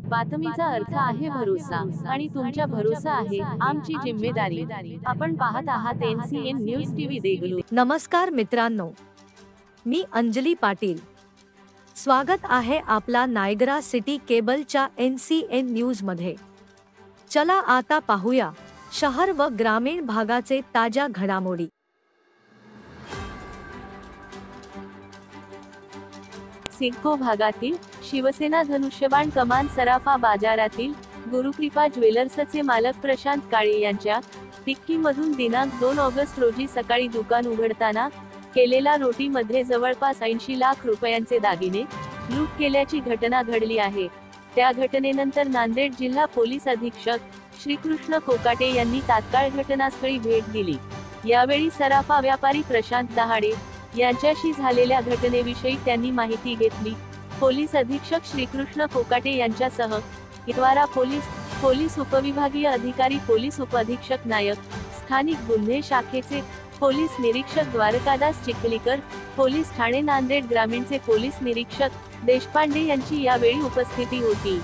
बातमीचा अर्थ आहे भरोसा आणि तुमचा भरोसा आहे आमची जिम्मेदारी। आपण पाहत आहात NCN न्यूज टीव्ही देगलूर। नमस्कार मित्रांनो, मी अंजली पाटील। स्वागत आहे आपला नायगरा सिटी केबलच्या NCN न्यूज मध्ये। चला आता पाहूया शहर व ग्रामीण भागाचे ताज्या घडामोडी। सिडको भागातील शिवसेना धनुष्यबाण कमान सराफा बाजारातील गुरुकृपा ज्वेलर्सचे मालक प्रशांत काळे यांच्या टिक्कीमधून दिनांक 2 ऑगस्ट रोजी सकाळी दुकान उघडताना केलेला रोटीमध्ये जवळपास 80 लाख रुपयांचे दागिने लूट केल्याची घटना घडली आहे। त्या घटनेनंतर नांदेड जिल्हा पोलीस अधीक्षक श्रीकृष्ण कोकाटे यांनी तात्काळ घटनास्थळी भेट दिली। यावेळी सराफा व्यापारी प्रशांत दहाडे यांच्याशी झालेल्या घटनेविषयी त्यांनी माहिती घेतली। पोलीस अधीक्षक श्रीकृष्ण कोकाटे यांच्यासह इतवारा पोलीस उपविभागीय अधिकारी पोलीस उपअधीक्षक नायक, स्थानिक गुन्हे शाखेचे पोलीस निरीक्षक द्वारकादास चिखलीकर, पोलीस ठाणे नांदेड ग्रामीणचे पोलीस निरीक्षक देशपांडे यांची यावेळी उपस्थिती होती।